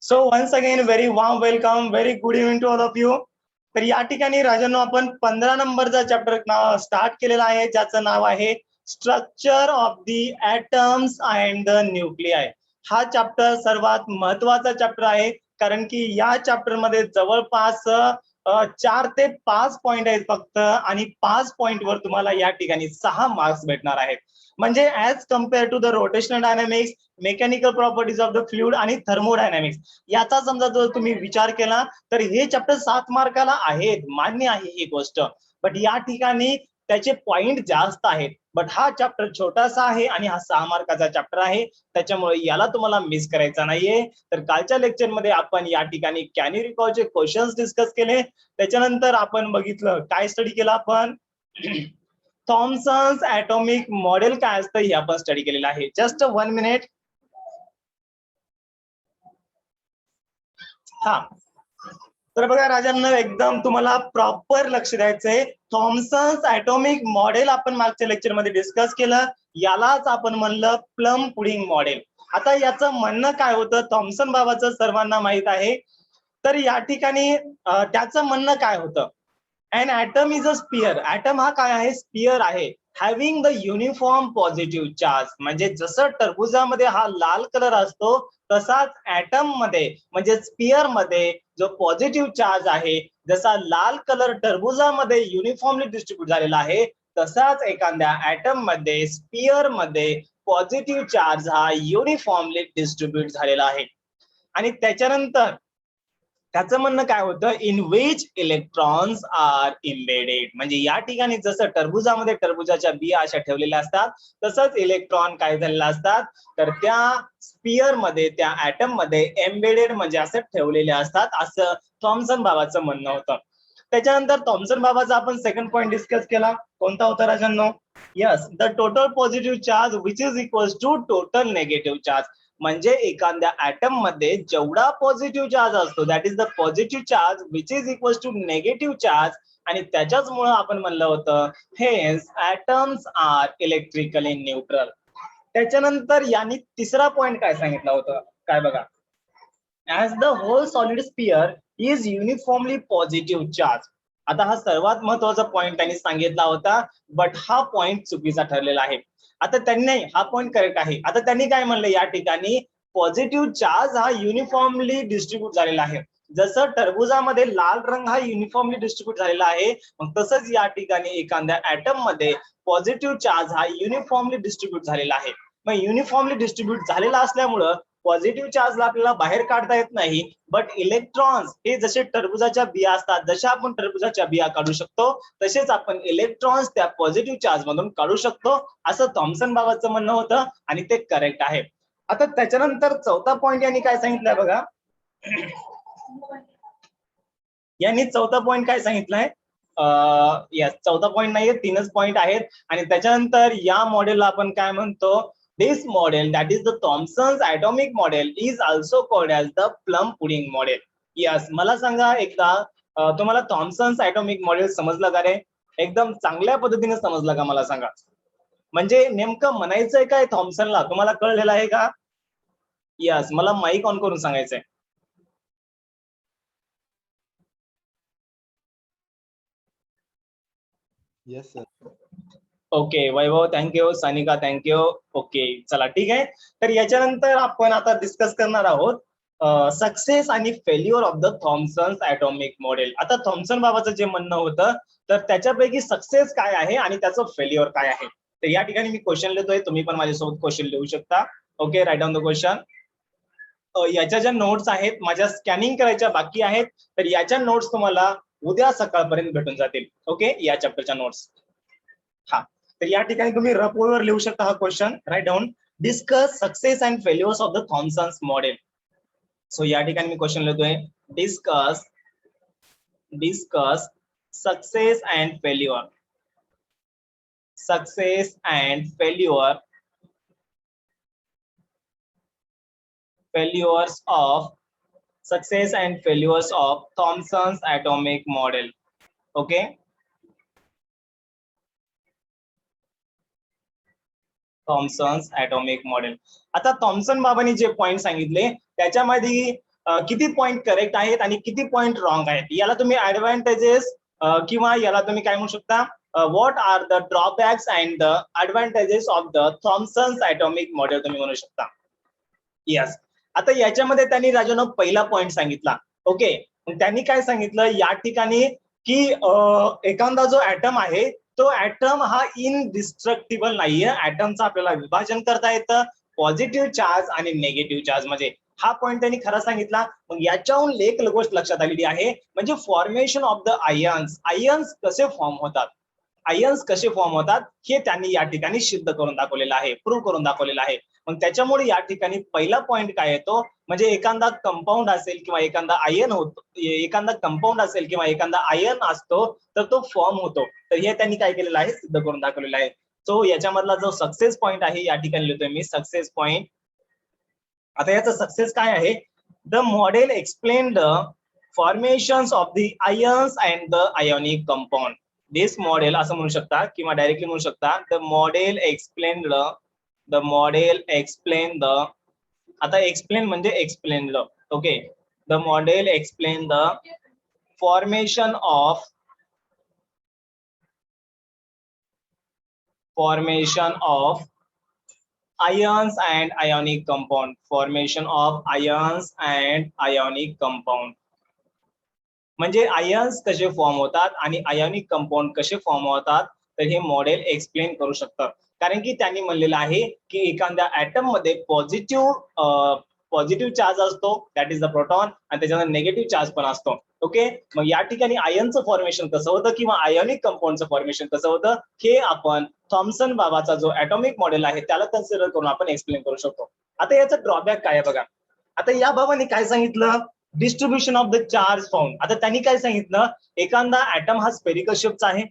So once again very warm welcome, very good evening to all of you. तर या ठिकाणी राजांनो आपण 15 नंबरचा चॅप्टर स्टार्ट केलेला आहे, ज्याचं नाव आहे structure of the atoms and the nuclei. हा चॅप्टर सर्वात महत्वाचा चॅप्टर आहे, कारण की या चॅप्टर मध्ये जवळपास 4 ते 5 पॉइंट आहेत फक्त, आणि 5 पॉइंट वर तुम्हाला या ठिकाणी 6 मार्क्स भेटणार आहेत. म्हणजे as compared to the rotational dynamics, mechanical properties of the fluid आणि थर्मोडायनामिक्स, याचा समजा जर तुम्ही विचार केला तर हे चॅप्टर 7 मार्काला आहेत, मान्य आहे ही गोष्ट. बट या ठिकाणी त्याचे पॉइंट जास्त आहेत. बट हा चॅप्टर छोटासा आहे आणि हा 6 मार्काचा चॅप्टर आहे, त्याच्यामुळे याला तुम्हाला मिस करायचा नाहीये. तर कालच्या लेक्चर मध्ये आपण या ठिकाणी कॅन यू रिकॉलचे क्वेश्चन्स डिस्कस केले. त्याच्यानंतर आपण बघितलं काय स्टडी केला आपण थॉमसन्स ॲटॉमिक मॉडेल काय असतं हे आपण स्टडी केलेलं आहे. Just 1 minute. हा, तर बघा राजांना, एकदम तुम्हाला प्रॉपर लक्ष द्यायचंय. थॉमसन्स ॲटॉमिक मॉडेल आपण मागच्या लेक्चर मध्ये डिस्कस केलं, यालाच आपण म्हणलं प्लम पुडिंग मॉडेल. आता याचं म्हणणं काय होतं, थॉमसन बाबाचं सर्वांना माहित आहे. तर या ठिकाणी त्याचं म्हणणं काय होतं, an atom is a sphere. Atom हा काय आहे, स्पियर आहे, having the uniform positive charge. म्हणजे जसं टरबुजामध्ये हा लाल कलर असतो, तसाच ॲटम मध्ये म्हणजे स्पियर मध्ये जो पॉझिटिव्ह चार्ज आहे, जसा लाल कलर टरबुजामध्ये युनिफॉर्मली डिस्ट्रीब्यूट झालेला आहे, तसाच एखाद्या ॲटम मध्ये, स्पियर मध्ये पॉझिटिव्ह चार्ज हा युनिफॉर्मली डिस्ट्रीब्यूट झालेला आहे. आणि त्याच्यानंतर त्याचं म्हणणं काय होतं, in which electrons are embedded. म्हणजे या ठिकाणी जसं टरबुजामध्ये टरबुजाच्या बिया अशा ठेवलेल्या असतात, तसंच इलेक्ट्रॉन काय झालेले असतात, तर त्या स्पियर मध्ये, त्या ॲटम मध्ये एम्बेडेड म्हणजे असं ठेवलेले असतात, असं थॉमसन बाबाचं म्हणणं होतं. त्याच्यानंतर थॉमसन बाबाचा आपण सेकंड पॉइंट डिस्कस केला, कोणता होता राजांनो, yes, the total positive charge which is equal to total negative charge. म्हणजे एखाद्या ॲटम मध्ये जेवढा पॉझिटिव्ह चार्ज असतो, that is the positive charge which is equal to negative charge. आणि त्याच्याचमुळे आपण म्हणलं होतं hence atoms are electrically neutral. त्याच्यानंतर यांनी तिसरा पॉइंट काय सांगितलं होतं, काय बघा, as the whole solid sphere is uniformly positive charge. आता हा सर्वात महत्वाचा पॉइंट त्यांनी सांगितला होता, बट हा पॉइंट चुकीचा ठरलेला आहे. आता त्यांनी हा पॉइंट करेक्ट आहे. आता त्यांनी काय म्हणलं, या ठिकाणी पॉझिटिव्ह चार्ज हा युनिफॉर्मली डिस्ट्रीब्यूट झालेला आहे. जसं टरबुजामध्ये लाल रंग हा युनिफॉर्मली डिस्ट्रीब्यूट झालेला आहे, मग तसंच या ठिकाणी एखाद्या ॲटम मध्ये पॉझिटिव्ह चार्ज हा युनिफॉर्मली डिस्ट्रीब्यूट झालेला आहे. मग युनिफॉर्मली डिस्ट्रीब्यूट झालेला असल्यामुळं पॉझिटिव्ह चार्जला आपल्याला बाहेर काढता येत नाही. बट इलेक्ट्रॉन्स हे जसे टरबुजाच्या बिया असतात, जशा आपण टरबुजाच्या बिया काढू शकतो, तसेच आपण इलेक्ट्रॉन्स त्या पॉझिटिव्ह चार्ज मधून काढू शकतो, असं थॉमसन बाबाचं म्हणणं होतं, आणि ते करेक्ट आहे. आता त्याच्यानंतर चौथा पॉइंट यांनी काय सांगितलंय बघा, यांनी चौथा पॉइंट काय सांगितलंय, यस, चौथा पॉइंट नाहीये, 3च पॉइंट आहेत. आणि त्याच्यानंतर या मॉडेलला आपण काय म्हणतो, this model, that is the Thomson's atomic model, is also called as the plum pudding model. Yes, मला सांगा एकदा, तुम्हाला थॉमसन्स ॲटॉमिक मॉडेल समजलं का रे? एकदम चांगल्या पद्धतीने समजलं का, मला सांगा. म्हणजे नेमकं म्हणायचंय काय थॉमसनला, तुम्हाला कळलेलं आहे का? यस, मला माईक ऑन करून सांगायचंय. Yes sir. ओके, वैभव थँक्यू, सानिका थँक्यू. ओके, चला ठीक आहे. तर याच्यानंतर आपण आता डिस्कस करणार आहोत सक्सेस आणि failure of the Thomson's atomic model. आता थॉमसन बाबाचं जे म्हणणं होतं, तर त्याच्यापैकी सक्सेस काय आहे आणि त्याचं फेल्युअर काय आहे. तर या ठिकाणी मी क्वेश्चन लिहितोय, तुम्ही पण माझ्यासोबत क्वेश्चन लिहू शकता. Okay, write down the question. याच्या ज्या नोट्स आहेत माझ्या स्कॅनिंग करायच्या बाकी आहेत, तर याच्या नोट्स तुम्हाला उद्या सकाळपर्यंत भेटून जातील. ओके, या चॅप्टरच्या नोट्स. हा, तर या ठिकाणी तुम्ही रफवर लिहू शकता हा question. Write down, discuss success and failures of the Thomson's model. So या ठिकाणी मी क्वेश्चन लिहितोय, discuss success and failure, success and failure, failures of success and failures of Thomson's atomic model. Okay, Thomson's atomic model. आता Thomson बाबांनी जे point सांगितले त्याच्यामध्ये किती पॉईंट करेक्ट आहेत आणि किती पॉईंट रॉंग आहेत. याला तुम्ही ऍडव्हान्टेजेस किंवा याला तुम्ही काय म्हणू शकता, what are the drawbacks and the advantages of the Thomson's atomic model तुम्ही म्हणू शकता. यस. आता याच्यामध्ये त्यांनी राजानं पहिला पॉईंट सांगितला. ओके, त्यांनी काय सांगितलं या ठिकाणी की एखादा जो ऍटम आहे तो ऍटम हा इनडिस्ट्रक्टिबल नाहीये. ऍटमचं आपल्याला विभाजन करता येतं पॉझिटिव्ह चार्ज आणि निगेटिव्ह चार्ज मध्ये. हा पॉईंट त्यांनी खरा सांगितला. मग याच्याहून एक गोष्ट लक्षात आलेली आहे म्हणजे formation of the ions. Ions कसे फॉर्म होतात, आयन्स कसे फॉर्म होतात हे त्यांनी या ठिकाणी सिद्ध करून दाखवलेलं आहे, प्रूव्ह करून दाखवलेलं आहे. मग त्याच्यामुळे या ठिकाणी पहिला पॉईंट काय येतो म्हणजे एखादा कंपाऊंड असेल किंवा एखादा आयन होतो, एखादा कंपाऊंड असेल किंवा एखादा आयन असतो तर तो फॉर्म होतो. तर हे त्यांनी काय केलेलं आहे, सिद्ध करून दाखवलेलं आहे. सो याच्यामधला जो सक्सेस पॉईंट आहे या ठिकाणी लिहितोय मी सक्सेस पॉईंट. आता याचा सक्सेस काय आहे, the model explain the formations of the ions and the ionic compound. This model असं म्हणू शकता किंवा डायरेक्टली म्हणू शकता the model explain the model explain the. आता एक्सप्लेन म्हणजे explain okay. The model explain the formation of ions and ionic compound. Formation of ions and ionic compound म्हणजे ions कसे फॉर्म होतात आणि आयोनिक कंपाऊंड कसे form होतात तर हे मॉडेल एक्सप्लेन करू शकतं. कारण की त्यांनी म्हणलेलं आहे की एखाद्या ऍटम मध्ये पॉझिटिव्ह चार्ज असतो दॅट इज द प्रोटॉन आणि त्याच्यानंतर निगेटिव्ह चार्ज पण असतो. ओके, मग या ठिकाणी आयनचं फॉर्मेशन कसं होतं किंवा आयोनिक कंपाऊंडचं फॉर्मेशन कसं होतं हे आपण थॉमसन बाबाचा जो ऍटॉमिक मॉडेल आहे त्याला कन्सिडर करून आपण एक्सप्लेन करू शकतो. आता याचं ड्रॉबॅक काय आहे बघा. आता या बाबांनी काय सांगितलं, distribution of the charge found. आता त्यांनी काय सांगितलं, एखादा ऍटम हा स्पेरिकल शेपचा आहे,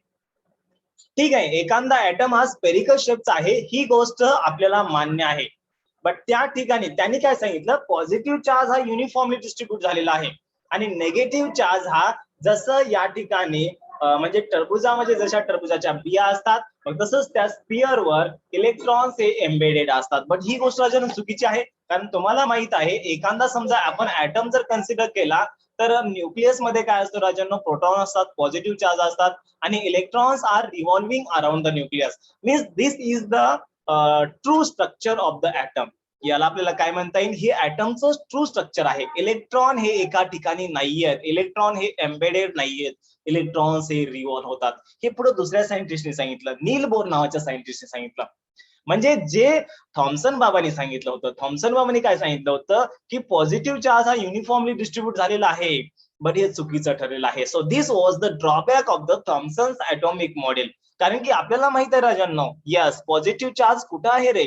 ठीक आहे, एखादा ऍटम हा स्पेरिकल शेपचा आहे ही गोष्ट आपल्याला मान्य आहे. बट त्या ठिकाणी त्यांनी काय सांगितलं, पॉझिटिव्ह चार्ज हा युनिफॉर्मली डिस्ट्रीब्यूट झालेला आहे आणि नेगेटिव्ह चार्ज हा जसं या ठिकाणी म्हणजे टरबुजामध्ये जशा टरबुजाच्या बिया असतात मग तसंच त्या स्पिअरवर इलेक्ट्रॉन्स हे एम्बेडेड असतात. बट ही गोष्ट अजून चुकीची आहे कारण तुम्हाला माहित आहे एखादा समजा आपण ऍटम जर कन्सिडर केला तर न्यूक्लियस मध्ये काय असतं राजांनो, प्रोटॉन असतात, पॉझिटिव्ह चार्ज असतात आणि electrons are revolving around the nucleus. Means this is the true structure of the atom. याला आपल्याला काय म्हणता येईल, हे ऍटमचं ट्रू स्ट्रक्चर आहे. इलेक्ट्रॉन हे एका ठिकाणी नाहीयेत, इलेक्ट्रॉन हे एम्बेडेड नाहीयेत, इलेक्ट्रॉन्स हे रिव्हॉल्व होतात. हे पुढे दुसऱ्या सायंटिस्टने सांगितलं, नील बोर नावाच्या सायंटिस्टने सांगितलं. म्हणजे जे थॉमसन बाबांनी सांगितलं होतं, थॉमसन बाबांनी काय सांगितलं होतं की पॉझिटिव्ह चार्ज हा युनिफॉर्मली डिस्ट्रीब्यूट झालेला आहे, बट हे चुकीचं ठरलेलं आहे. So this was the drawback of the Thomson's atomic model. कारण की आपल्याला माहित आहे राजांनो, यस पॉझिटिव्ह चार्ज कुठं आहे रे,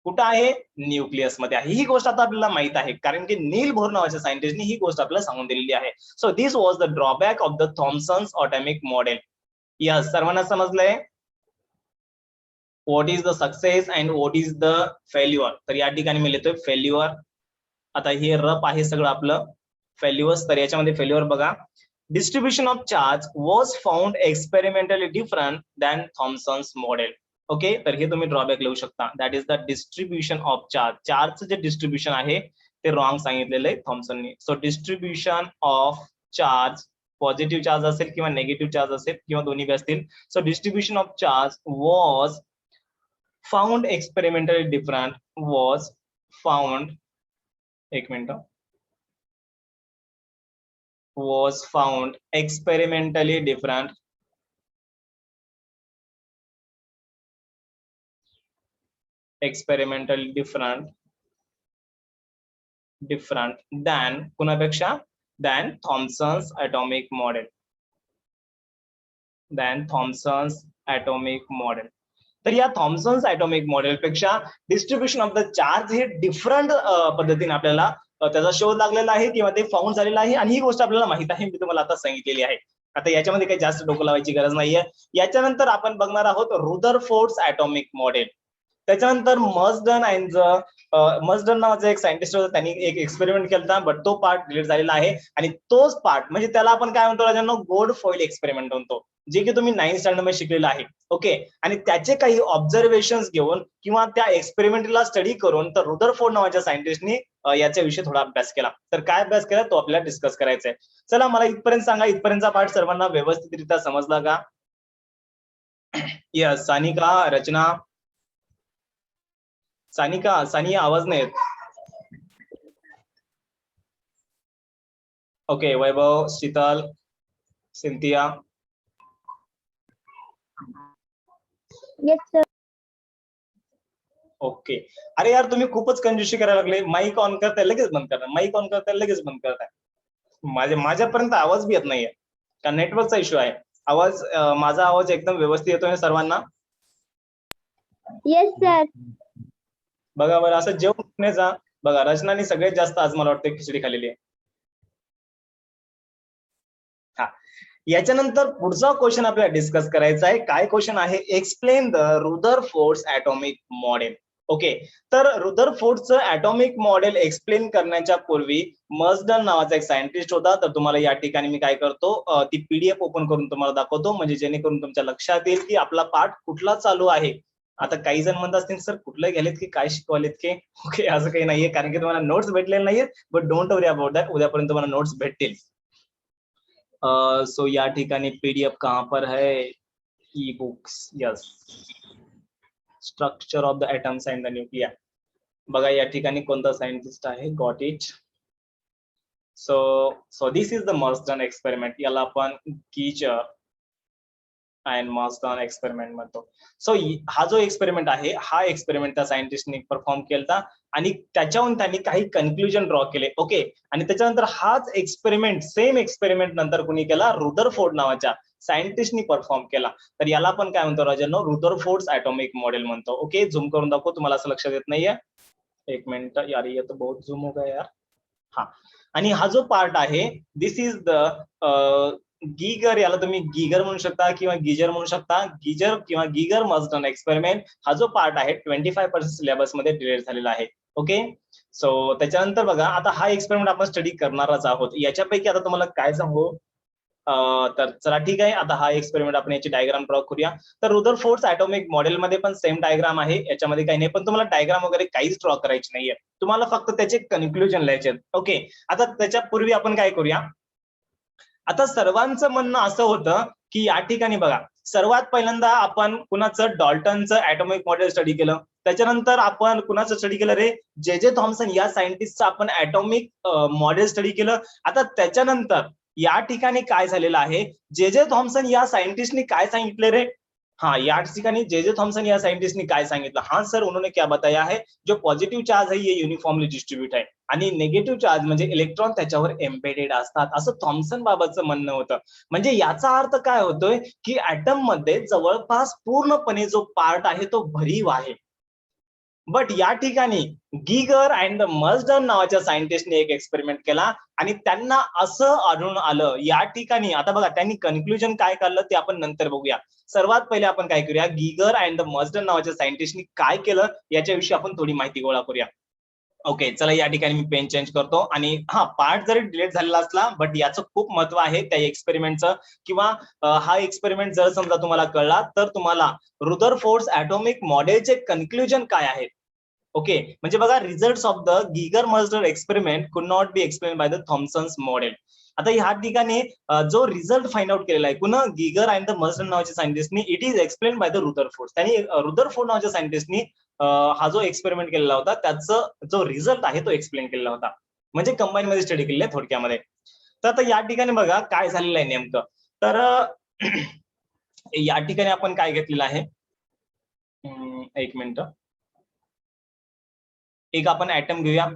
कुठं आहे, न्यूक्लियस मध्ये आहे. ही गोष्ट आता आपल्याला माहित आहे कारण की नील बोर नावाच्या सायंटिस्टने ही गोष्ट आपल्याला सांगून दिलेली आहे. So this was the drawback of the Thomson's atomic model. Yes, सर्वांना समजलंय what is the success and what is the failure. तर या ठिकाणी मी लिहितोय फेल्युअर. आता हे रफ आहे सगळं आपलं फेल्युअर्स. तर याच्यामध्ये फेल्युअर बघा, distribution of charge was found experimentally different than Thomson's model. Okay, तर हे तुम्ही ड्रॉबॅक लिहू शकता. That is the distribution of charge. चार्जचं जे डिस्ट्रीब्युशन आहे ते रॉंग सांगितलेलं आहे थॉमसनने. So distribution of charge, positive charge असेल किंवा नेगेटिव्ह चार्ज असेल किंवा दोन्ही बी असतील. So distribution of charge was found experimentally different, was found, एक minute, was found experimentally different, experimentally different than कुणापेक्षा, than Thomson's atomic model, than Thomson's atomic model. तर या थॉमसन्स ॲटॉमिक मॉडेल पेक्षा distribution of the charge हे different पद्धतीने आपल्याला त्याचा शोध लागलेला आहे किंवा ते फाउंड झालेलं आहे आणि ही गोष्ट आपल्याला माहित आहे, मी तुम्हाला आता सांगितलेली आहे. आता याच्यामध्ये काही जास्त डोकं लावायची गरज नाहीये. याच्यानंतर आपण बघणार आहोत रुदरफोर्ड्स ॲटॉमिक मॉडेल. त्याच्यानंतर मर्सडन अँड मस्डन नावाचा एक सायंटिस्ट होता, त्यांनी एक एक्सपेरिमेंट केला, बट तो पार्ट डिलीट झालेला आहे. आणि तोच पार्ट म्हणजे त्याला आपण काय म्हणतो राजांनो, गोल्ड फॉइल एक्सपेरिमेंट म्हणतो, जे की तुम्ही 9th स्टँडर्ड मध्ये शिकलेलं आहे. ओके. आणि त्याचे काही ऑब्झर्वेशन घेऊन किंवा त्या एक्सपेरिमेंटला स्टडी करून तर रुदरफोर्ड नावाच्या सायंटिस्टनी याच्याविषयी थोडा अभ्यास केला. तर काय अभ्यास केला तो आपल्याला डिस्कस करायचा आहे. चला मला इथपर्यंत सांगा, इथपर्यंतचा पार्ट सर्वांना व्यवस्थितरित्या समजला का? यस. सानिका, रचना, सानिया आवाज नाही येत. Okay. Vaibhav, Sheetal, Cynthia. Yes sir. Okay. अरे यार तुम्ही खूपच कंजूशी करायला लागले. माईक ऑन करताय लगेच बंद करताय, माईक ऑन करताय लगेच बंद करताय. माझ्यापर्यंत आवाज बी येत नाहीये का? नेटवर्कचा इश्यू आहे? आवाज माझा आवाज एकदम व्यवस्थित येतोय सर्वांना? Yes sir. बघा बरं, असं जेवण जा. बघा रचनाने सगळ्यात जास्त आज मला वाटतं खिचडी खाल्लेली आहे. हा. याच्यानंतर पुढचा क्वेश्चन आपल्याला डिस्कस करायचा आहे. काय क्वेश्चन आहे? Explain the Rutherford's atomic model. Okay. तर रुदरफोर्डचं ॲटॉमिक मॉडेल एक्सप्लेन करण्याच्या पूर्वी मर्सडन नावाचा एक सायंटिस्ट होता. तर तुम्हाला या ठिकाणी मी काय करतो, ती पीडीएफ ओपन करून तुम्हाला दाखवतो, म्हणजे जेणेकरून तुमच्या लक्षात येईल की आपला पाठ कुठला चालू आहे. आता काही जण म्हणत असतील सर कुठलं गेलेत की काय शिकवालेत की? ओके, असं काही नाहीये, कारण की तुम्हाला नोट्स भेटलेले नाहीये. But don't worry about that, उद्यापर्यंत तुम्हाला नोट्स भेटतील. सो या ठिकाणी पीडीएफ कहां पर है? E books. Yes. Structure of the atoms and the nuclei. बघा या ठिकाणी कोणता सायंटिस्ट आहे? Got it. So this is the Marsden experiment. याला आपण गीजर अँड मर्सडन एक्सपेरिमेंट म्हणतो. सो हा जो एक्सपेरिमेंट आहे, हा एक्सपेरिमेंट त्या सायंटिस्टने परफॉर्म केला आणि त्याच्याहून त्यांनी काही कन्क्लुजन ड्रॉ केले. ओके. आणि त्याच्यानंतर हाच एक्सपेरिमेंट, सेम एक्सपेरिमेंट नंतर कुणी केला? रुदरफोर्ड नावाच्या सायंटिस्टनी परफॉर्म केला. तर याला आपण काय म्हणतो राजांनो? रुदरफोर्ड्स ॲटॉमिक मॉडेल म्हणतो. ओके. झूम करून दाखव, तुम्हाला असं लक्षात येत नाहीये? एक मिनिट यार, ये तो बहुत झूम हो गया यार. हा. आणि हा जो पार्ट आहे, दिस इज द गीगर, याला तुम्ही गीगर म्हणू शकता किंवा गीजर म्हणू शकता. गीजर किंवा गीगर मर्सडन एक्सपेरिमेंट हा जो पार्ट आहे 25% सिलेबस मध्ये डिलीट झालेला आहे. ओके. सो त्याच्यानंतर बघा, आता हा एक्सपेरिमेंट आपण स्टडी करणारच आहोत. याच्यापैकी आता तुम्हाला काय सांगू, तर चला ठीक आहे, आता हा एक्सपेरिमेंट आपण याची डायग्राम ड्रॉ करूया. तर रुदरफोर्ड्स ॲटॉमिक मॉडेल मध्ये पण सेम डायग्राम आहे, याच्यामध्ये काही नाही, पण तुम्हाला डायग्राम वगैरे काहीच ड्रॉ करायची नाहीये, तुम्हाला फक्त त्याचे कन्क्लुजन लिहायचे. ओके. आता त्याच्यापूर्वी आपण काय करूया, आता सर्वांचं म्हणणं असं होतं की या ठिकाणी बघा, सर्वात पहिल्यांदा आपण कुणाचं? डॉल्टनचं ॲटॉमिक मॉडेल स्टडी केलं. त्याच्यानंतर आपण कुणाचं स्टडी केलं रे? जे थॉम्सन या सायंटिस्टचं आपण ॲटॉमिक मॉडेल स्टडी केलं. आता त्याच्यानंतर या ठिकाणी काय झालेलं आहे? जे थॉम्सन या सायंटिस्टनी काय सांगितले रे? हाँ, या ठिकाणी जे थॉम्सन या सायंटिस्टनी काय सांगितलं? हाँ सर, उन्होंने क्या बताया है, जो पॉझिटिव्ह चार्ज है ये युनिफॉर्मली डिस्ट्रीब्यूट आहे आणि निगेटिव्ह चार्ज म्हणजे इलेक्ट्रॉन त्याच्यावर एम्बेडेड असतात, असं थॉम्सन बाबतचं म्हणणं होतं. म्हणजे याचा अर्थ काय होतोय की ॲटम मध्ये जवळपास पूर्णपणे जो पार्ट आहे तो भरीव आहे. बट या ठिकाणी गीगर अँड मर्सडन नावाच्या सायंटिस्टने एक एक्सपेरिमेंट केला आणि त्यांना असं आढळून आलं या ठिकाणी. आता बघा त्यांनी कन्क्लुजन काय काढलं ते आपण नंतर बघूया. सर्वात पहिले आपण काय करूया, गीगर अँड मर्सडन नावाच्या सायंटिस्टनी काय केलं याच्याविषयी आपण थोडी माहिती गोळा करूया. ओके. चला या ठिकाणी मी पेन चेंज करतो आणि हा पार्ट जरी डिलीट झालेला असला, बट याचं खूप महत्व आहे त्या एक्सपेरिमेंटचं, किंवा हा एक्सपेरिमेंट जर समजा तुम्हाला कळला तर तुम्हाला रुदरफोर्ड्स ॲटॉमिक मॉडेलचे कन्क्लुजन काय आहेत. ओके. म्हणजे बघा, results of the Geiger Marsden experiment could not be explain by the Thomson's model. आता ह्या ठिकाणी जो रिझल्ट फाइंड आउट केलेला आहे पुन्हा गीगर अँड द मर्सडन नावाच्या सायंटिस्टनी, it is explain by the Rutherford. त्यांनी रुदरफोर्ड नावाच्या सायंटिस्टनी हा जो एक्सपेरिमेंट केलेला होता त्याचा जो रिझल्ट आहे तो एक्सप्लेन केलेला होता, म्हणजे कंबाईन मध्ये स्टडी केलेला आहे थोडक्यामध्ये. तर आता या ठिकाणी बघा काय झालेलं आहे नेमकं. तर या ठिकाणी आपण काय घेतलेलं आहे, एक मिनिट, एक आपण ॲटम घेऊया.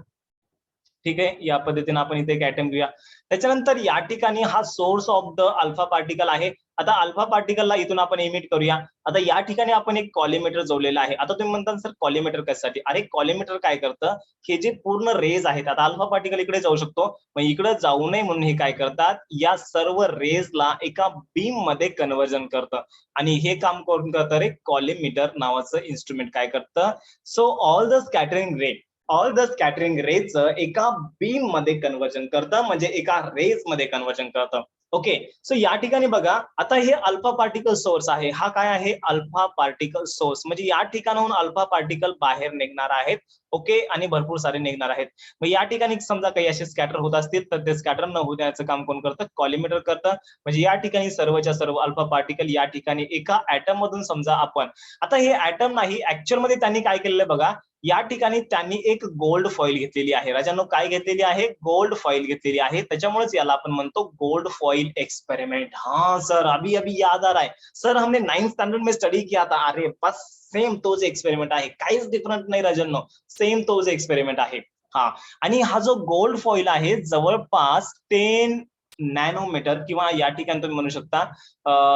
ठीक आहे, या पद्धतीने आपण इथे एक ॲटम घेऊया. त्याच्यानंतर या ठिकाणी हा source of the alpha particle आहे. आता अल्फा पार्टिकलला इथून आपण इमिट करूया. आता या ठिकाणी आपण एक कॉलिमेटर जोडलेला आहे. आता तुम्ही म्हणता सर कॉलिमेटर कशासाठी? अरे कॉलिमेटर काय करतं, हे जे पूर्ण रेज आहेत, आता अल्फा पार्टिकल इकडे जाऊ शकतो, मग इकडे जाऊ नये म्हणून हे काय करतात, या सर्व रेजला एका बीम मध्ये कन्व्हर्जन करतं आणि हे काम कोण करतं रे? कॉलिमेटर नावाचं इन्स्ट्रुमेंट काय करतं. So all the scattering ray all the scattering रेजचं एका बीम मध्ये कन्व्हर्जन करतं, म्हणजे एका रेज मध्ये कन्व्हर्जन करतं. ओके, सो या ठिकाणी बघा, आता हे अल्फा पार्टिकल सोर्स आहे. हा काय आहे? Alpha particle source. म्हणजे या ठिकाणाहून अल्फा पार्टिकल बाहेर निघणार आहेत. ओके, आणि भरपूर सारे निघणार आहेत. मग या ठिकाणी समजा काही असे स्कॅटर होत असतील तर ते स्कॅटर न होऊ द्यायचं काम कोण करतं? कॉलिमेटर करतं. म्हणजे या ठिकाणी सर्वच्या सर्व अल्फा पार्टिकल या ठिकाणी एका ऍटम मधून समजा आपण, आता हे ऍटम नाही, ऍक्च्युअल मध्ये त्यांनी काय केलेलं बघा, या ठिकाणी त्यांनी एक गोल्ड फॉइल घेतलेली आहे. राजांनो, काय घेतलेली आहे? गोल्ड फॉइल घेतलेली आहे. त्याच्यामुळेच याला आपण म्हणतो गोल्ड फॉइल एक्सपेरिमेंट. हाँ सर, अभी अभी याद आ रहा है सर, हमने 9th स्टैंडर्ड में स्टडी किया था. अरे बस सेम तोच एक्सपेरिमेंट आहे, काहीच डिफरंट नाही राजांनो, सेम तोच एक्सपेरिमेंट आहे. हा, आणि हा जो गोल्ड फॉइल आहे जवळपास 10 नॅनोमीटर किंवा या ठिकाणी तुम्ही म्हणू शकता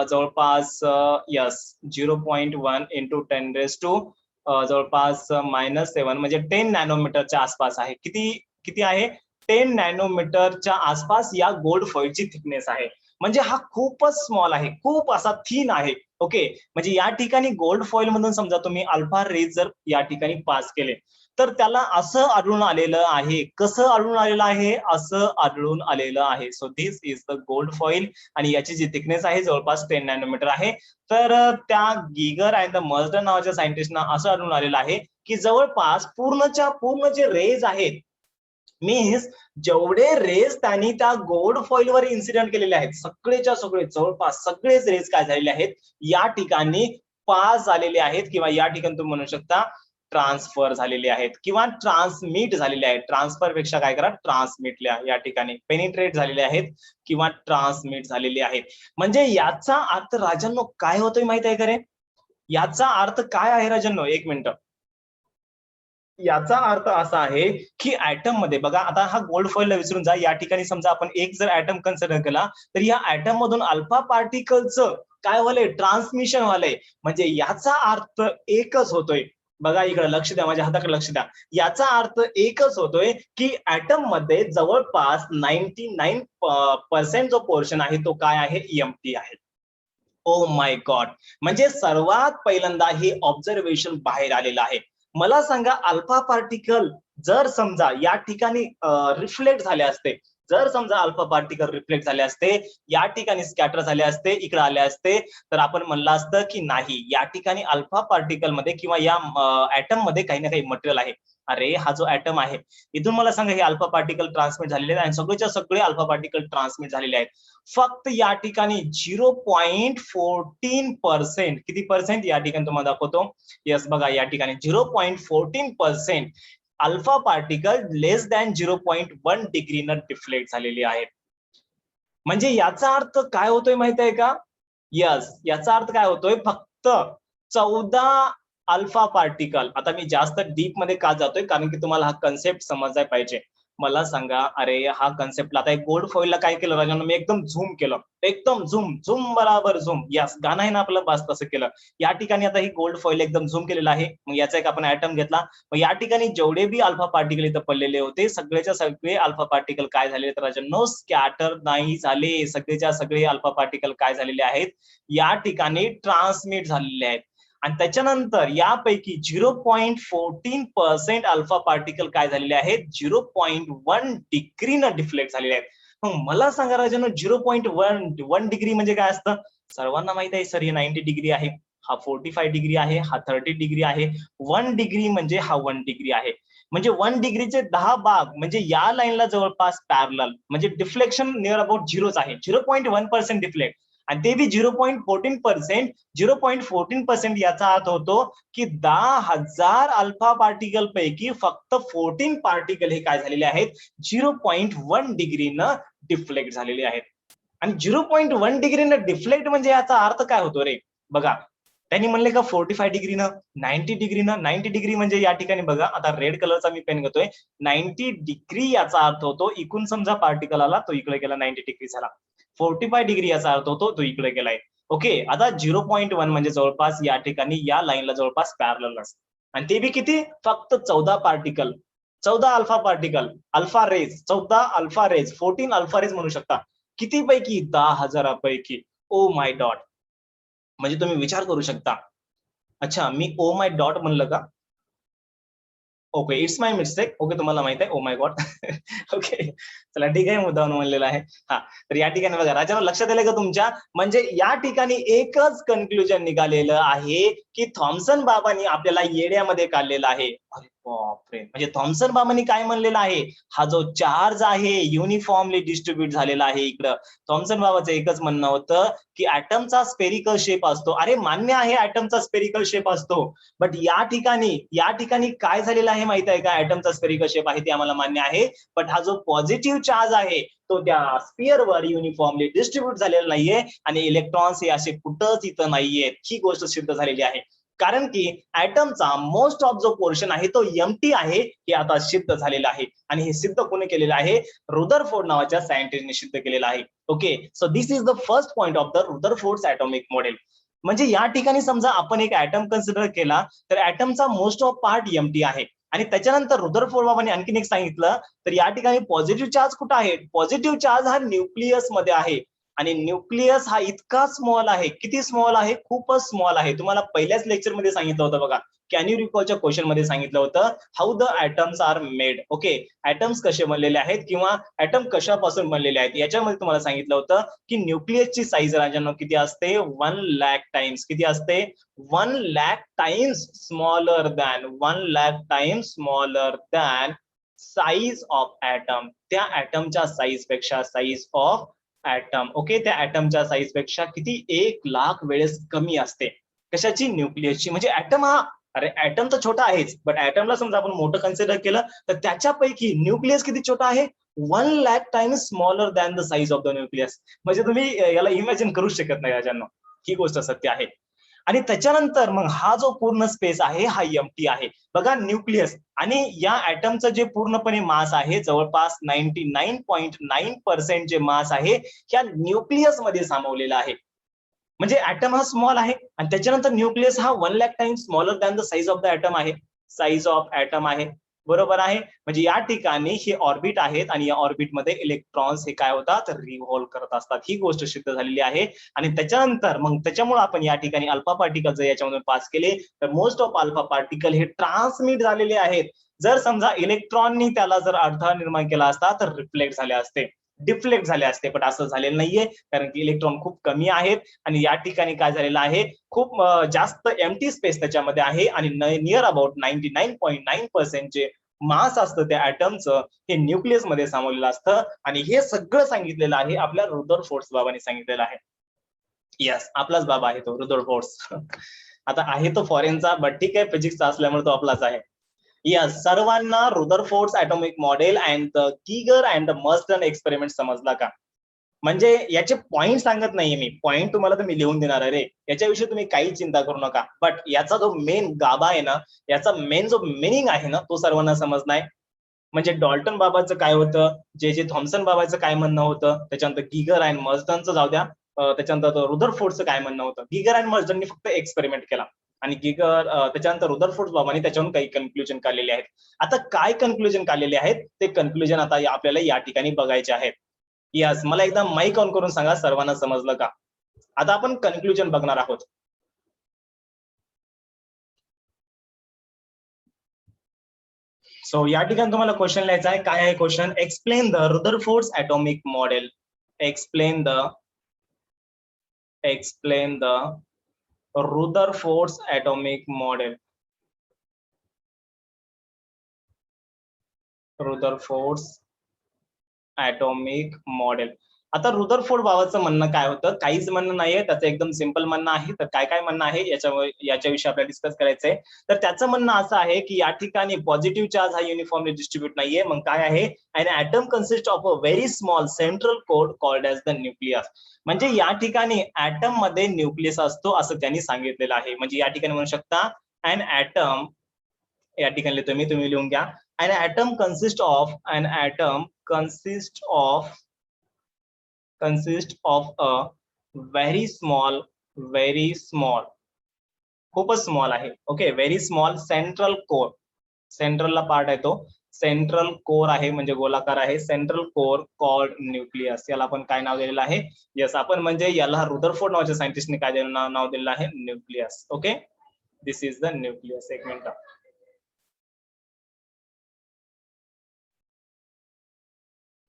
जवळपास यस 0.1 इंटू 10 जवळपास -7 म्हणजे 10 नॅनोमीटरच्या आसपास आहे. किती किती आहे? 10 नॅनोमीटरच्या आसपास या गोल्ड फॉइलची थिकनेस आहे. म्हणजे हा खूपच स्मॉल आहे, खूप असा थिन आहे. ओके, म्हणजे या ठिकाणी गोल्ड फॉइल मधून समजा तुम्ही अल्फा रेज जर या ठिकाणी पास केले तर त्याला असं आढळून आलेलं आहे. कसं आढळून आलेलं आहे? असं आढळून आलेलं आहे. So this is the gold foil, आणि याची जी थिकनेस आहे जवळपास 10 नॅनोमीटर आहे. तर त्या गीगर अँड द मर्जर नावाच्या सायंटिस्टना असं आढळून आलेलं आहे की जवळपास पूर्णच्या पूर्ण जे रेज आहेत, मीन्स जेवढे रेज त्यांनी त्या गोल्ड फॉइलवर इन्सिडेंट केलेले आहेत, सगळेच्या सगळे जवळपास सगळेच रेज काय झालेले आहेत? या ठिकाणी पास झालेले आहेत, किंवा या ठिकाणी तुम्ही म्हणू शकता ट्रान्सफर झालेले आहेत, किंवा ट्रान्समिट झालेले आहेत. ट्रान्सफर पेक्षा काय करा? ट्रान्समिट लिहा. या ठिकाणी पेनिट्रेट झालेले आहेत किंवा ट्रान्समिट झालेले आहेत. म्हणजे याचा अर्थ राजांनो काय होतोय माहित आहे का रे? याचा अर्थ काय आहे राजांनो? एक मिनिट. याचा अर्थ असा आहे की ऍटम मध्ये बघा, आता हा गोल्ड फॉइलला विसरून जा. या ठिकाणी समजा आपण एक जर ऍटम कन्सिडर केला तर या ऍटम मधून अल्फा पार्टिकलचं काय व्हायलंय? ट्रान्समिशन व्हायलंय. म्हणजे याचा अर्थ एकच होतोय. बघा इकडे लक्ष द्या, माझ्या हाताकडे लक्ष द्या. याचा अर्थ एकच होतोय की ऍटम मध्ये जवळपास 99% जो पोर्शन आहे तो काय आहे? एम्प्टी आहे. ओ माय गॉड, म्हणजे सर्वात पहिल्यांदा हे ऑब्झर्वेशन बाहेर आलेलं आहे. मला सांगा, अल्फा पार्टिकल जर समजा या ठिकाणी रिफ्लेक्ट झाले असते, जर समजा अल्फा पार्टिकल रिफ्लेक्ट झाले असते, या ठिकाणी स्कॅटर झाले असते, इकडे आले असते, तर आपण म्हणलं असतं की नाही, या ठिकाणी अल्फा पार्टिकल मध्ये किंवा या ऍटम मध्ये काही ना काही मटेरियल आहे. अरे हा जो ऍटम आहे, इथून मला सांगा हे अल्फा पार्टिकल ट्रान्समिट झालेले आहेत, आणि सगळेच्या सगळे अल्फा पार्टिकल ट्रान्समिट झालेले आहेत. फक्त या ठिकाणी 0.14%, किती पर्सेंट या ठिकाणी तुम्हाला दाखवतो. यस बघा, या ठिकाणी 0.14% अल्फा पार्टिकल लेस दॅन 0.1 डिग्रीनं डिफ्लेक्ट झालेली आहेत. म्हणजे याचा अर्थ काय होतोय माहित आहे का? यस, याचा अर्थ काय होतोय? फक्त 14 अल्फा पार्टिकल. आता मी जास्त डीप मध्ये का जातोय? कारण की तुम्हाला हा कन्सेप्ट समजला पाहिजे. मला सांगा, अरे हा कन्सेप्टला आता एक गोल्ड फॉइलला काय केलं राजांना? मी एकदम झूम केलं, एकदम झूम झूम बराबर झूम. यस, गाणं आहे ना आपलं, बस तसं केलं. या ठिकाणी आता ही गोल्ड फॉइल एकदम झूम केलेलं आहे. मग याचा एक आपण ऍटम घेतला. मग या ठिकाणी जेवढे बी अल्फा पार्टिकल इथं पडलेले होते, सगळेच्या सगळे अल्फा पार्टिकल काय झाले तर राजांनो? स्कॅटर नाही झाले. सगळेच्या सगळे अल्फा पार्टिकल काय झालेले आहेत? या ठिकाणी ट्रान्समिट झालेले आहेत. आणि त्याच्यानंतर यापैकी 0.14% अल्फा पार्टिकल काय झालेले आहेत? 0.1 डिग्रीनं डिफ्लेक्ट झालेले आहेत. मग मला सांगा राजांनो, 0.1 डिग्री म्हणजे काय असतं? सर्वांना माहित आहे सर, हे 90 डिग्री आहे, हा 45 डिग्री आहे, हा 30 डिग्री आहे. 1 डिग्री म्हणजे हा 1 डिग्री आहे. म्हणजे 1 डिग्रीचे 10 भाग म्हणजे या लाईनला जवळपास पॅरलल, म्हणजे डिफ्लेक्शन नियर अबाउट झिरोच आहे. 0.1% डिफ्लेक्ट, आणि ते बी 0.14%. 0.14% याचा अर्थ होतो की 10,000 अल्फा पार्टिकल पैकी फक्त 14 पार्टिकल हे काय झालेले आहेत? 0.1 डिग्रीनं डिफ्लेक्ट झालेले आहेत. आणि 0.1 डिग्रीनं डिफ्लेक्ट म्हणजे याचा अर्थ काय होतो रे? बघा, त्यांनी म्हणले का 45 डिग्रीनं, 90 डिग्रीनं. 90 डिग्री म्हणजे या ठिकाणी बघा, आता रेड कलरचा मी पेन घेतोय. 90 डिग्री याचा अर्थ होतो, इकडून समजा पार्टिकल आला, तो इकडे गेला, 90 डिग्री झाला. 45 डिग्री याचा अर्थ होतो, तो इकडे गेलाय. ओके, आता 0.1 म्हणजे जवळपास या ठिकाणी या लाईनला जवळपास पॅरलल असतं. आणि ते बी किती? फक्त 14 particle, 14 alpha particle, alpha rays, 14 alpha rays, 14 alpha rays म्हणू शकता. किती पैकी? 10,000 पैकी. Oh my god. म्हणजे तुम्ही विचार करू शकता. अच्छा, मी ओ माय डॉट म्हणलं का? Okay, it's my mistake. Okay, तुम्हाला माहित आहे. Oh my God. ओके, चला ठीक आहे, मुद्दाम म्हणलेला आहे. हा, तर या ठिकाणी बघा राजांनो, लक्षात आलं का तुमच्या? म्हणजे या ठिकाणी एकच कन्क्लुजन निघालेलं आहे की थॉम्सन बाबांनी आपल्याला येड्यामध्ये काढलेलं आहे. अरे बापरे, म्हणजे थॉम्सन बाबांनी काय म्हणलेलं आहे? हा जो चार्ज आहे युनिफॉर्मली डिस्ट्रीब्युट झालेला आहे इकडं. थॉम्सन बाबाचं एकच म्हणणं होतं की ऍटमचा स्पेरिकल शेप असतो. अरे मान्य आहे, ऍटमचा स्पेरिकल शेप असतो, बट या ठिकाणी काय झालेलं आहे माहित आहे का? ऍटमचा स्पेरिकल शेप आहे ते आम्हाला मान्य आहे, बट हा जो पॉझिटिव्ह चार्ज आहे तो त्या स्पिअरवर युनिफॉर्मली डिस्ट्रीब्यूट झालेला नाहीये आणि इलेक्ट्रॉन्स हे असे कुठंच इथं नाहीयेत. ही गोष्ट सिद्ध झालेली आहे. कारण की ऍटमचा मोस्ट ऑफ जो पोर्शन आहे तो एम्प्टी आहे, हे आता सिद्ध झालेलं आहे. आणि हे सिद्ध कोणी केलेलं आहे? रुदरफोर्ड नावाच्या सायंटिस्टने सिद्ध केलेलं आहे. Okay, so this is the first point of the Rutherford atomic model. म्हणजे या ठिकाणी समजा आपण एक ऍटम कन्सिडर केला तर ऍटमचा मोस्ट ऑफ पार्ट एम्प्टी आहे. आणि त्याच्यानंतर रुदरफोर्ड बाबांनी आणखीन एक सांगितलं, तर या ठिकाणी पॉझिटिव्ह चार्ज कुठं आहे? पॉझिटिव्ह चार्ज हा न्यूक्लियस मध्ये आहे. आणि न्यूक्लियस हा इतका स्मॉल आहे. किती स्मॉल आहे? खूपच स्मॉल आहे. तुम्हाला पहिल्याच लेक्चर मध्ये सांगितलं होतं बघा, कॅन यू रिकॉलच्या क्वेश्चन मध्ये सांगितलं होतं how the atoms are made. Okay, atoms कसे बनलेले आहेत किंवा ऍटम कशापासून बनलेले आहेत, याच्यामध्ये तुम्हाला सांगितलं होतं की न्यूक्लियसची साईज राजांनो किती असते? 1,00,000 टाइम्स. किती असते? 1,00,000 times smaller than 1,00,000 times smaller than size of atom. त्या ऍटमच्या साईज पेक्षा साईज ऑफ ऍटम. ओके, त्या ऍटमच्या साईज पेक्षा किती? 1,00,000 वेळेस कमी असते. कशाची? न्यूक्लियसची. म्हणजे ऍटम हा, अरे ऍटम तर छोटा आहेच, बट ऍटमला समजा आपण मोठं कन्सिडर केलं तर त्याच्यापैकी न्यूक्लियस किती छोटा आहे? 1,00,000 times smaller than the size of the nucleus. म्हणजे तुम्ही याला इमॅजिन करू शकत नाही राजांनो, ही गोष्ट सत्य आहे. आणि त्याच्यानंतर मग हा जो पूर्ण स्पेस आहे हा एम्प्टी आहे. बघा, न्यूक्लियस आणि या ऍटमचं जे पूर्णपणे मास आहे जवळपास 99.9% जे मास आहे ह्या न्यूक्लियस मध्ये सामावलेला आहे. म्हणजे ऍटम हा स्मॉल आहे आणि त्याच्यानंतर न्यूक्लियस हा 1,00,000 times smaller than the size of the atom आहे. साईज ऑफ ऍटम आहे, बरोबर आहे. म्हणजे या ठिकाणी हे ऑर्बिट आहेत आणि या ऑर्बिटमध्ये इलेक्ट्रॉन्स हे काय होतात? रिव्हॉल्व करत असतात. ही गोष्ट सिद्ध झालेली आहे. आणि त्याच्यानंतर मग त्याच्यामुळे आपण या ठिकाणी अल्फा पार्टिकल जर याच्यामधून पास केले तर मोस्ट ऑफ अल्फा पार्टिकल हे ट्रान्समिट झालेले आहेत. जर समजा इलेक्ट्रॉननी त्याला जर अडथळा निर्माण केला असता तर रिफ्लेक्ट झाले असते, डिफ्लेक्ट झाले असते, पण असं झालेलं नाहीये कारण की इलेक्ट्रॉन खूप कमी आहेत. आणि या ठिकाणी काय झालेलं आहे? खूप जास्त एम्प्टी स्पेस त्याच्यामध्ये आहे आणि नियर अबाउट 99.9% जे मास असतं त्या ऍटमचं हे न्यूक्लियस मध्ये सामावलेलं असतं. आणि हे सगळं सांगितलेलं आहे आपल्या रुदरफोर्ड बाबांनी सांगितलेलं आहे. यस, आपलाच बाबा आहे तो रुदरफोर्ड. आता आहे तो फॉरेनचा, बट ठीक आहे, फिजिक्सचा असल्यामुळे तो आपलाच आहे. यस, सर्वांना Rutherford atomic model and the Geiger and the Marsden experiment समजला का? म्हणजे याचे पॉइंट सांगत नाहीये मी, पॉइंट तुम्हाला तर मी लिहून देणार आहे रे, याच्याविषयी तुम्ही काही चिंता करू नका. बट याचा जो मेन गाभा आहे ना, याचा मेन जो मिनिंग आहे ना, तो सर्वांना समजलाय. म्हणजे डॉल्टन बाबाचं काय होतं, जे जे थॉम्सन बाबाचं काय म्हणणं होतं, त्याच्यानंतर गीगर अँड मर्स्टनचं जाऊ द्या, त्याच्यानंतर रुदरफोर्डचं काय म्हणणं होतं. गीगर अँड मर्स्टननी फक्त एक्सपेरिमेंट केला आणि गीगर त्याच्यानंतर रुदरफोर्ड बाबांनी त्याच्यावरून काही कन्क्लुजन काढलेले आहेत. आता काय कन्क्लुजन काढलेले आहेत ते कन्क्लुजन आता आपल्याला या ठिकाणी बघायचे आहेत. यस, मला एकदा माईक ऑन करून सांगा सर्वांना समजलं का? आता आपण कन्क्लुजन बघणार आहोत. सो या ठिकाणी तुम्हाला क्वेश्चन लिहायचा आहे. काय आहे question? Explain the Rutherford atomic model. Explain the Rutherford atomic model. Rutherford atomic model. आता रुदरफोर्ड बाबाचं म्हणणं काय होतं? काहीच म्हणणं नाहीये, त्याचं एकदम सिंपल म्हणणं आहे. तर काय काय म्हणणं आहे याच्याविषयी आपल्याला डिस्कस करायचंय. तर त्याचं म्हणणं असं आहे की या ठिकाणी पॉझिटिव्ह चार्ज हा युनिफॉर्मली डिस्ट्रीब्यूट नाहीये. मग काय आहे? An atom consist of a very small central core called as the nucleus. म्हणजे या ठिकाणी ऍटम मध्ये न्यूक्लियस असतो असं त्यांनी सांगितलेलं आहे. म्हणजे या ठिकाणी म्हणू शकता अन ॲटम, या ठिकाणी तुम्ही लिहून घ्या. an atom consists of a very small, खूपच स्मॉल आहे. Okay, very small central core. सेंट्रलला पार्ट आहे तो, सेंट्रल कोर आहे म्हणजे गोलाकार आहे. Central core called nucleus. याला आपण काय नाव दिलेलं आहे? यस, आपण म्हणजे याला रुदरफोर्ड नावाच्या सायंटिस्टने काय नाव दिलेलं आहे? Nucleus. Okay, this is the nucleus. एक मिनिट.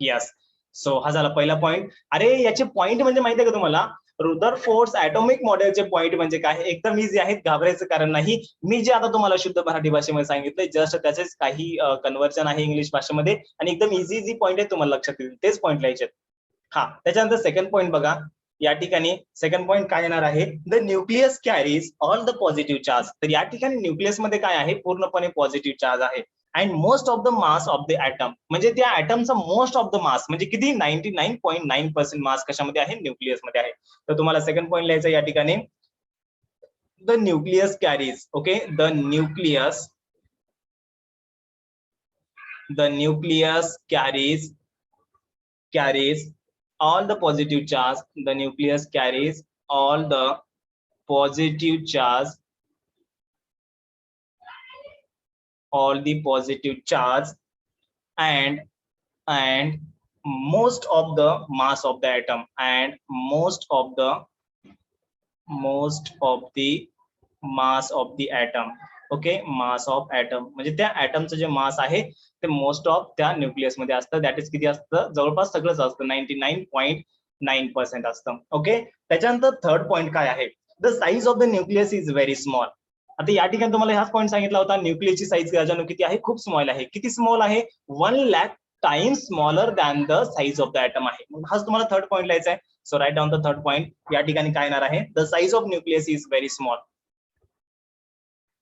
यस. सो हा झाला पहिला पॉईंट. अरे याचे पॉईंट म्हणजे माहिती आहे का तुम्हाला, रुदरफोर्ड ॲटॉमिक मॉडेलचे पॉईंट म्हणजे काय, एकदम इझी आहेत, घाबरायचं कारण नाही. मी जे आता तुम्हाला शुद्ध मराठी भाषेमध्ये सांगितलंय जस्ट त्याचेच काही कन्व्हर्जन आहे इंग्लिश भाषेमध्ये आणि एकदम इझी इझी पॉईंट आहे, तुम्हाला लक्षात येईल तेच पॉईंट लिहायचे. हा, त्याच्यानंतर सेकंड पॉईंट बघा, या ठिकाणी सेकंड पॉईंट काय येणार आहे, the nucleus carries all the positive charge. तर या ठिकाणी न्यूक्लियस मध्ये काय आहे, पूर्णपणे पॉझिटिव्ह चार्ज आहे. And most of the mass of the atom, म्हणजे त्या ऍटमचा मोस्ट ऑफ द मास म्हणजे किती, 99.9% मास कशामध्ये आहे, न्यूक्लियस मध्ये आहे. तर तुम्हाला सेकंड पॉईंट लिहायचा या ठिकाणी, the nucleus carries. Okay, the nucleus carries all the positive charge. The nucleus carries all the positive charge, and most of the mass of the atom, and most of the mass of the atom. Okay, mass of atom म्हणजे त्या ऍटमचं जे मास आहे ते most of त्या nucleus मध्ये असतं. That is किती असतं, जवळपास सगळंच असतं, 99.9% असतं. ओके, त्याच्यानंतर थर्ड पॉईंट काय आहे, the size of the nucleus is very small. आता या ठिकाणी तुम्हाला हाच पॉईंट सांगितला होता, न्यूक्लियसची साईज किती आहे, खूप स्मॉल आहे. किती स्मॉल आहे, 1,00,000 times smaller than the size of the atom आहे. हाच तुम्हाला थर्ड पॉईंट लिहायचा आहे. So write down the third point. या ठिकाणी काय येणार आहे, the size of nucleus is very small.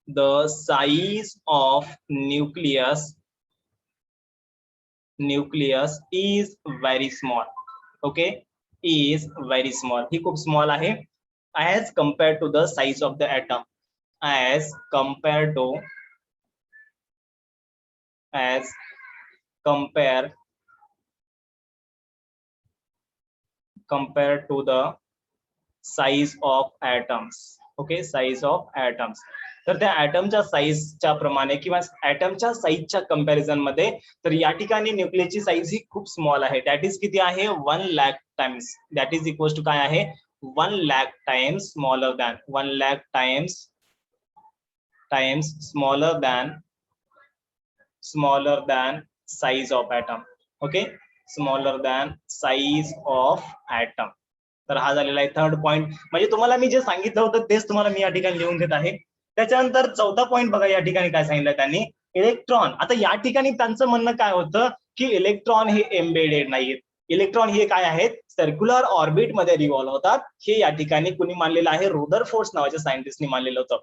The size of nucleus is very small. Okay, is very small. ही खूप स्मॉल आहे as compared to the size of the atom. As compared to the size of atoms. Okay, size of atoms. तर त्या ऍटमच्या साईजच्या प्रमाणे किंवा ऍटमच्या साईजच्या comparison मध्ये तर या ठिकाणी न्यूक्लियसची साईज ही खूप स्मॉल आहे. दॅट इज किती आहे, 1,00,000 times. That is equal to काय आहे, 1,00,000 times smaller than, 1,00,000 times smaller than size of atom. Okay, smaller than size of atom. तर हा झालेला आहे थर्ड पॉईंट. म्हणजे तुम्हाला मी जे सांगितलं होतं तेच तुम्हाला मी या ठिकाणी लिहून देत आहे. त्याच्यानंतर चौथा पॉईंट बघा, या ठिकाणी काय सांगितलं त्यांनी, इलेक्ट्रॉन. आता या ठिकाणी त्यांचं म्हणणं काय होतं की इलेक्ट्रॉन हे एम्बेडेड नाहीत. इलेक्ट्रॉन हे काय आहेत, सर्क्युलर ऑर्बिट मध्ये रिव्हॉल्व्ह होतात. हे या ठिकाणी कुणी मानलेलं आहे, रुदरफोर्ड नावाच्या सायंटिस्टनी मानलेलं होतं.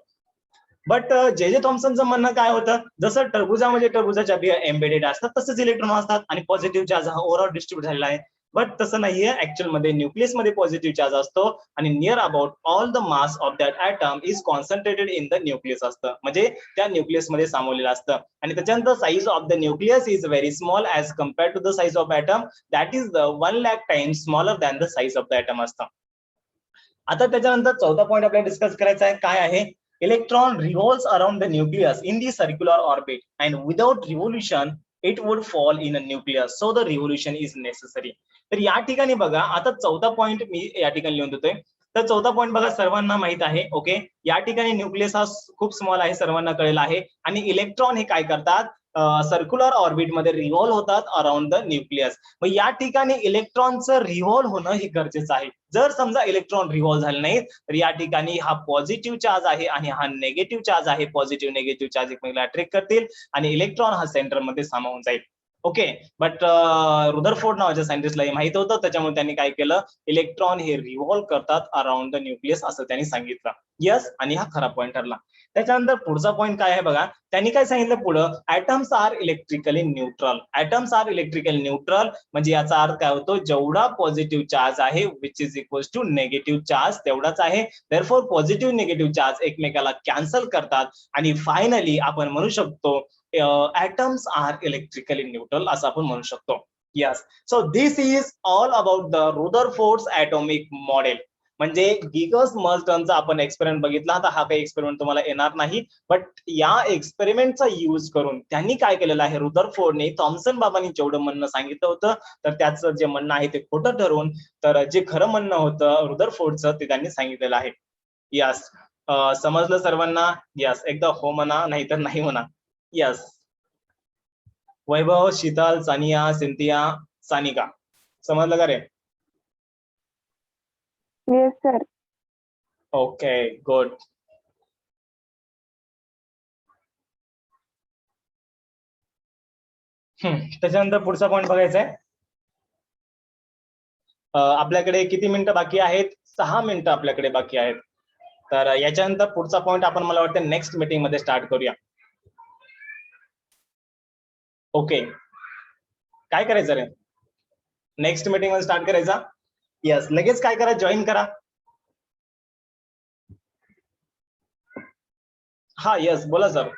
बट जे थॉम्सनचं म्हणणं काय होतं, जसं टरबुजामध्ये टरबुजाच्या बिया एम्बेडेड असतात तसंच इलेक्ट्रॉन असतात आणि पॉझिटिव्ह चार्ज हा ओव्हरऑल डिस्ट्रीब्यूट झालेला आहे. बट तसं नाहीये, ऍक्च्युअल मध्ये न्यूक्लियस मध्ये पॉझिटिव्ह चार्ज असतो आणि near about all the mass of that atom is concentrated in the nucleus असतं, म्हणजे त्या न्यूक्लियस मध्ये सामावलेलं असतं. आणि त्याच्यानंतर size of the nucleus is very small as compared to the size of atom. That is 1,00,000 times smaller than the size of the atom असतं. आता त्याच्यानंतर चौथा पॉईंट आपल्याला डिस्कस करायचा आहे, काय आहे, electron revolves around the nucleus in the circular orbit and without revolution it would fall in a nucleus, so the revolution is necessary. तर या ठिकाणी बघा, आता चौथा पॉईंट मी या ठिकाणी लिहून देतोय. तर चौथा पॉईंट बघा, सर्वांना माहित आहे. ओके, या ठिकाणी न्यूक्लियस हा खूप स्मॉल आहे, सर्वांना कळेल आहे. आणि इलेक्ट्रॉन हे काय करतात, सर्क्युलर ऑर्बिट मध्ये रिव्हॉल्व्ह होतात अराउंड द न्यूक्लियस. मग या ठिकाणी इलेक्ट्रॉनचं रिव्हॉल्व्ह होणं हे गरजेचं आहे. जर समजा इलेक्ट्रॉन रिव्हॉल्व्ह झाले नाही तर या ठिकाणी हा पॉझिटिव्ह चार्ज आहे आणि हा नेगेटिव्ह चार्ज आहे. पॉझिटिव्ह निगेटिव्ह चार्ज एकमेकांना अट्रॅक्ट करतील आणि इलेक्ट्रॉन हा सेंटर मध्ये सामावून जाईल. ओके, बट रुदरफोर्ड नावाच्या सायंटिस्टला हे माहित होतं, त्याच्यामुळे त्यांनी काय केलं, इलेक्ट्रॉन हे रिव्हॉल्व्ह करतात अराउंड द न्यूक्लियस असं त्यांनी सांगितलं. यस, आणि हा खरा पॉईंट ठरला. त्याच्यानंतर पुढचा पॉईंट काय आहे बघा, त्यांनी काय सांगितलं पुढं, atoms are electrically neutral. Atoms are electrically neutral म्हणजे याचा अर्थ काय होतो, जेवढा पॉझिटिव्ह चार्ज आहे which is equal to negative charge तेवढाच आहे. देअरफॉर पॉझिटिव्ह निगेटिव्ह चार्ज एकमेकाला कॅन्सल करतात आणि फायनली आपण म्हणू शकतो atoms are electrically neutral असं आपण म्हणू शकतो. Yes, so this is all about the Rutherford's atomic model. म्हणजे गिगस मर्टनचा आपण एक्सपेरिमेंट बघितला. आता हा काही एक्सपेरिमेंट तुम्हाला येणार नाही, बट या एक्सपेरिमेंटचा यूज करून त्यांनी काय केलेलं आहे, रुदरफोर्डने थॉम्सन बाबांनी जेवढं म्हणणं सांगितलं होतं तर त्याचं जे म्हणणं आहे ते खोटं ठरवून तर जे खरं म्हणणं होतं रुदरफोर्डचं ते त्यांनी सांगितलेलं आहे. यस, समजलं सर्वांना? यस, एकदा हो म्हणा नाहीतर नाही म्हणा. यस, वैभव, शीतल, सानिया, सिंथिया, सानिका. समजलं का रे? Yes sir. Okay good. त्याच्यानंतर पुढचा पॉईंट बघायचा आहे. आपल्याकडे किती मिनिटं बाकी आहेत? 6 मिनिटं आपल्याकडे बाकी आहेत. तर याच्यानंतर पुढचा पॉईंट आपण मला वाटतं नेक्स्ट मीटिंग मध्ये स्टार्ट करूया. ओके, काय करायचं रे? नेक्स्ट मीटिंग मध्ये स्टार्ट करायचा? यस, लगेच काय करा, जॉईन करा. हा यस, बोला सर.